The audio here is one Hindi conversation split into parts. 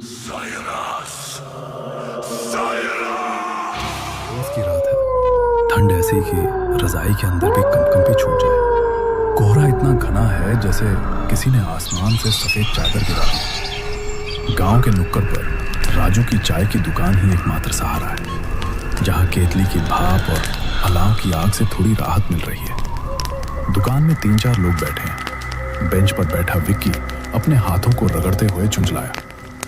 रोज की रात है, ठंड ऐसी कि रजाई के अंदर भी कंपकंपी छूट जाए। कोहरा इतना घना है जैसे किसी ने आसमान से सफेद चादर गिरा दी। गांव के नुक्कड़ पर राजू की चाय की दुकान ही एकमात्र सहारा है, जहां केतली की भाप और अलाव की आग से थोड़ी राहत मिल रही है। दुकान में 3-4 लोग बैठे हैं। बेंच पर बैठा विक्की अपने हाथों को रगड़ते हुए झुंझलाया।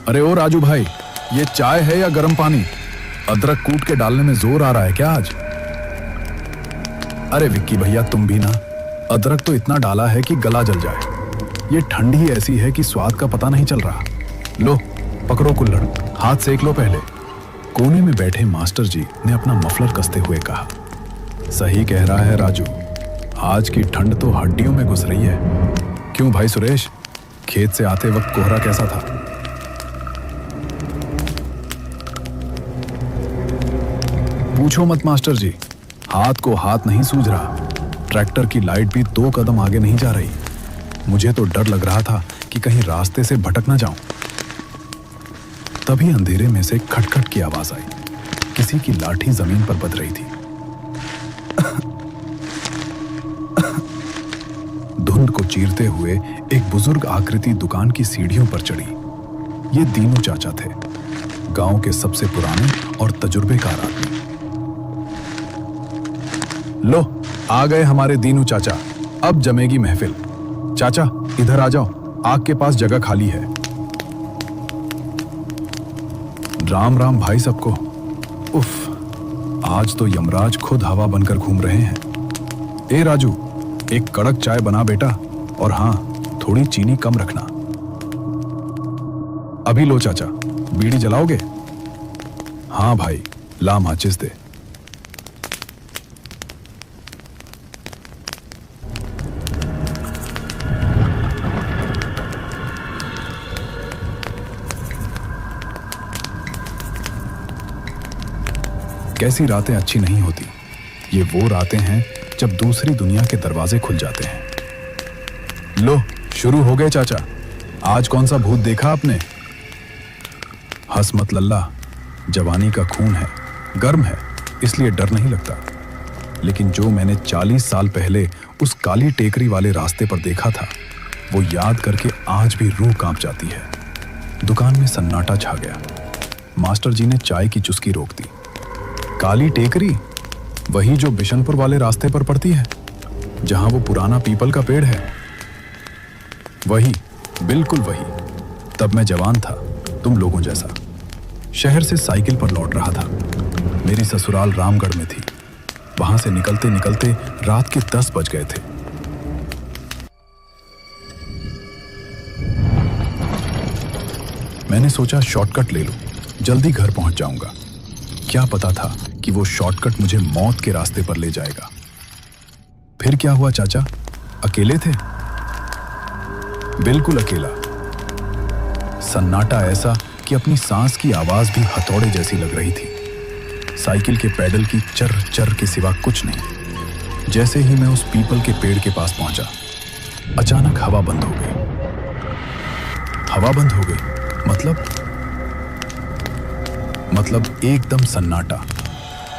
अरे ओ राजू भाई, ये चाय है या गर्म पानी? अदरक कूट के डालने में जोर आ रहा है क्या आज? अरे विक्की भैया, तुम भी ना। अदरक तो इतना डाला है कि गला जल जाए। ये ठंड ही ऐसी है कि स्वाद का पता नहीं चल रहा। लो पकड़ो कुल्हड़, हाथ सेक लो पहले। कोने में बैठे मास्टर जी ने अपना मफलर कसते हुए कहा। सही कह रहा है राजू, आज की ठंड तो हड्डियों में घुस रही है। क्यों भाई सुरेश, खेत से आते वक्त कोहरा कैसा था? पूछो मत मास्टर जी, हाथ को हाथ नहीं सूझ रहा। ट्रैक्टर की लाइट भी 2 कदम आगे नहीं जा रही। मुझे तो डर लग रहा था कि कहीं रास्ते से भटक ना जाऊं। तभी अंधेरे में से खटखट की आवाज आई। किसी की लाठी जमीन पर बज रही थी। धुंध को चीरते हुए एक बुजुर्ग आकृति दुकान की सीढ़ियों पर चढ़ी। ये दीनू चाचा थे, गांव के सबसे पुराने और तजुर्बेकार आदमी। लो आ गए हमारे दीनू चाचा, अब जमेगी महफिल। चाचा इधर आ जाओ, आग के पास जगह खाली है। राम राम भाई सबको। उफ, आज तो यमराज खुद हवा बनकर घूम रहे हैं। ए राजू, एक कड़क चाय बना बेटा, और हाँ, थोड़ी चीनी कम रखना। अभी लो चाचा, बीड़ी जलाओगे? हाँ भाई, ला माचिस दे। कैसी रातें अच्छी नहीं होती। ये वो रातें हैं जब दूसरी दुनिया के दरवाजे खुल जाते हैं। लो शुरू हो गए चाचा, आज कौन सा भूत देखा आपने? हंस मत लल्ला, जवानी का खून है, गर्म है, इसलिए डर नहीं लगता। लेकिन जो मैंने 40 साल पहले उस काली टेकरी वाले रास्ते पर देखा था, वो याद करके आज भी रूह कांप जाती है। दुकान में सन्नाटा छा गया। मास्टर जी ने चाय की चुस्की रोक दी। काली टेकरी, वही जो बिशनपुर वाले रास्ते पर पड़ती है, जहां वो पुराना पीपल का पेड़ है? वही, बिल्कुल वही। तब मैं जवान था, तुम लोगों जैसा। शहर से साइकिल पर लौट रहा था। मेरी ससुराल रामगढ़ में थी। वहां से निकलते निकलते रात के 10 बज गए थे। मैंने सोचा शॉर्टकट ले लूं, जल्दी घर पहुंच जाऊंगा। क्या पता था कि वो शॉर्टकट मुझे मौत के रास्ते पर ले जाएगा। फिर क्या हुआ चाचा, अकेले थे? बिल्कुल अकेला। सन्नाटा ऐसा कि अपनी सांस की आवाज भी हथौड़े जैसी लग रही थी। साइकिल के पैडल की चर चर के सिवा कुछ नहीं। जैसे ही मैं उस पीपल के पेड़ के पास पहुंचा, अचानक हवा बंद हो गई। हवा बंद हो गई मतलब एकदम सन्नाटा।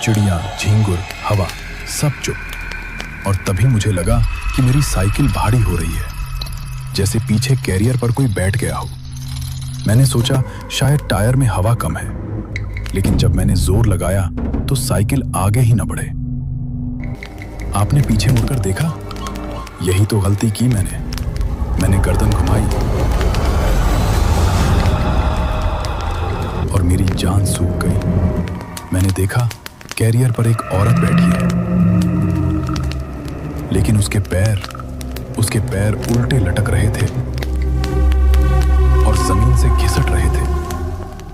चिड़िया, झींगुर, हवा, सब चुप। और तभी मुझे लगा कि मेरी साइकिल भारी हो रही है, जैसे पीछे कैरियर पर कोई बैठ गया हो। मैंने सोचा शायद टायर में हवा कम है, लेकिन जब मैंने जोर लगाया तो साइकिल आगे ही न बढ़े। आपने पीछे मुड़कर देखा? यही तो गलती की मैंने गर्दन घुमाई और मेरी जान सूख गई। मैंने देखा कैरियर पर एक औरत बैठी है, लेकिन उसके पैर उल्टे लटक रहे थे और जमीन से घिसट रहे थे।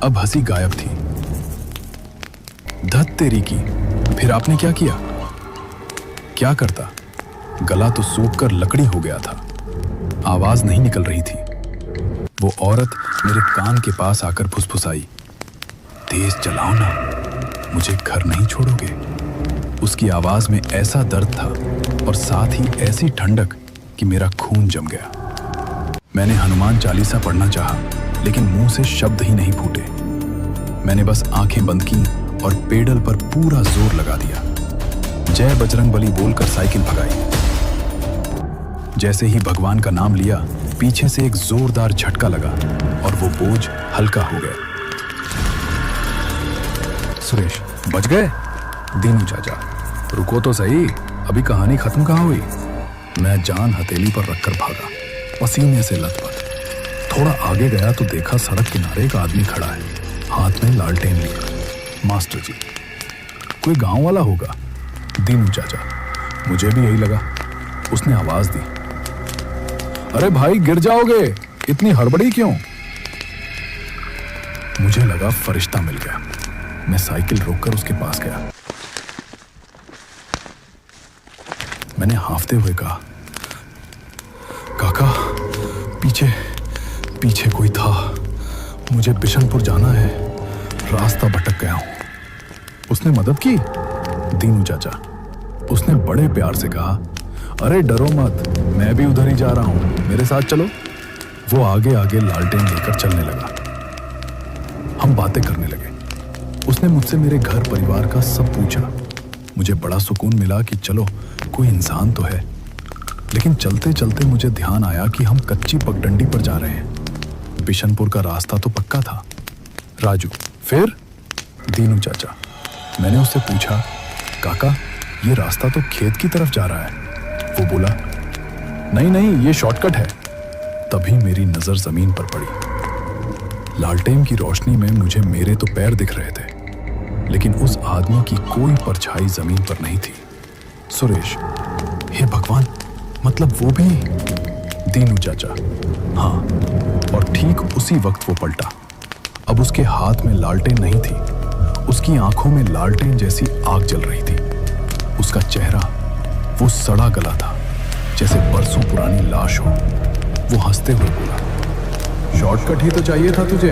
अब हंसी गायब थी। धत तेरी की, फिर आपने क्या किया? क्या करता, गला तो सूख कर लकड़ी हो गया था। आवाज नहीं निकल रही थी। वो औरत मेरे कान के पास आकर फुसफुसाई, तेज चलाओ ना, मुझे घर नहीं छोड़ोगे। उसकी आवाज में ऐसा दर्द था और साथ ही ऐसी ठंडक कि मेरा खून जम गया। मैंने हनुमान चालीसा पढ़ना चाहा, लेकिन मुंह से शब्द ही नहीं फूटे। मैंने बस आंखें बंद की और पेडल पर पूरा जोर लगा दिया। जय बजरंगबली बोलकर साइकिल भगाई। जैसे ही भगवान का नाम लिया, पीछे से एक जोरदार झटका लगा और वो बोझ हल्का हो गया। सुरेश, बच गए? दीनू चाचा, रुको तो सही, अभी कहानी खत्म कहाँ हुई? मैं जान हथेली पर रखकर भागा, पसीने से लथपथ। थोड़ा आगे गया तो देखा सड़क किनारे एक आदमी खड़ा है, हाथ में लालटेन लिया। मास्टर जी, कोई गांव वाला होगा। दीनू चाचा, मुझे भी यही लगा। उसने आवाज दी, अरे भाई गिर जाओगे, इतनी हड़बड़ी क्यों? मुझे लगा फरिश्ता मिल गया। मैं साइकिल रोककर उसके पास गया। मैंने हांफते हुए कहा, काका, पीछे पीछे कोई था, मुझे बिशनपुर जाना है, रास्ता भटक गया हूं। उसने मदद की। दीनू चाचा, उसने बड़े प्यार से कहा, अरे डरो मत, मैं भी उधर ही जा रहा हूं, मेरे साथ चलो। वो आगे आगे लालटेन लेकर चलने लगा। हम बातें करने लगे। उसने मुझसे मेरे घर परिवार का सब पूछा। मुझे बड़ा सुकून मिला कि चलो कोई इंसान तो है। लेकिन चलते चलते मुझे ध्यान आया कि हम कच्ची पगडंडी पर जा रहे हैं। बिशनपुर का रास्ता तो पक्का था। राजू, फिर? दीनू चाचा, मैंने उससे पूछा, काका ये रास्ता तो खेत की तरफ जा रहा है। वो बोला, नहीं नहीं, ये शॉर्टकट है। तभी मेरी नजर जमीन पर पड़ी। लालटेन की रोशनी में मुझे मेरे तो पैर दिख रहे थे, लेकिन उस आदमी की कोई परछाई जमीन पर नहीं थी। सुरेश, हे भगवान, मतलब वो भी? दीनू चाचा, हाँ, और ठीक उसी वक्त वो पलटा। अब उसके हाथ में लालटेन नहीं थी, उसकी आंखों में लालटेन जैसी आग जल रही थी। उसका चेहरा वो सड़ा गला था, जैसे बरसों पुरानी लाश हो। वो हंसते हुए बोला, शॉर्टकट ही तो चाहिए था तुझे,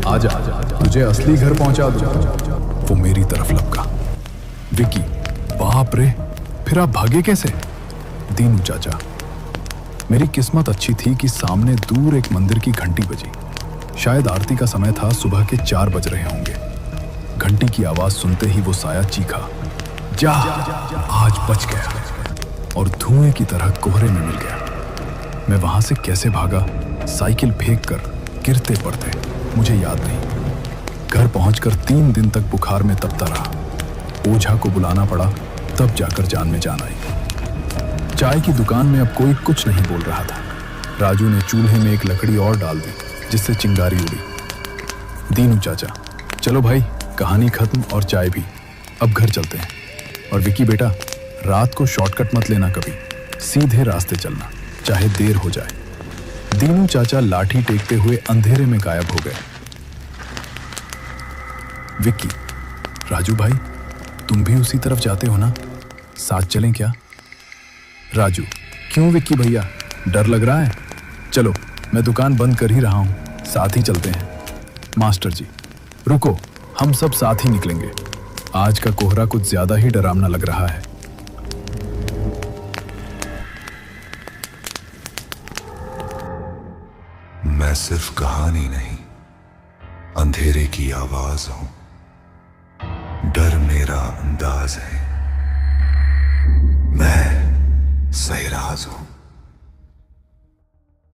आजा, तुझे असली घर पहुंचा दूं। वो मेरी तरफ लपका। विकी, बाप रे, फिर आप भागे कैसे? दीनू चाचा, मेरी किस्मत अच्छी थी कि सामने दूर एक मंदिर की घंटी बजी। शायद आरती का समय था, सुबह के 4 बज रहे होंगे। घंटी की आवाज सुनते ही वो साया चीखा, जा, आज बच गया, और धुएं की तरह कोहरे में मिल गया। मैं वहां से कैसे भागा, साइकिल फेंक कर, गिरते पड़ते, मुझे याद नहीं। घर पहुंचकर 3 दिन तक बुखार में तपता रहा। ओझा को बुलाना पड़ा, तब जाकर जान में जान आई। चाय की दुकान में अब कोई कुछ नहीं बोल रहा था। राजू ने चूल्हे में एक लकड़ी और डाल दी, जिससे चिंगारी उड़ी। दीनू चाचा, चलो भाई, कहानी खत्म और चाय भी, अब घर चलते हैं। और विकी बेटा, रात को शॉर्टकट मत लेना कभी, सीधे रास्ते चलना, चाहे देर हो जाए। दीनू चाचा लाठी टेकते हुए अंधेरे में गायब हो गए। विक्की, राजू भाई, तुम भी उसी तरफ जाते हो ना, साथ चलें क्या? राजू, क्यों विक्की भैया, डर लग रहा है? चलो, मैं दुकान बंद कर ही रहा हूं, साथ ही चलते हैं। मास्टर जी, रुको, हम सब साथ ही निकलेंगे। आज का कोहरा कुछ ज्यादा ही डरावना लग रहा है। मैं सिर्फ कहानी नहीं, अंधेरे की आवाज हूं। डर मेरा अंदाज है, मैं सहराज हूं।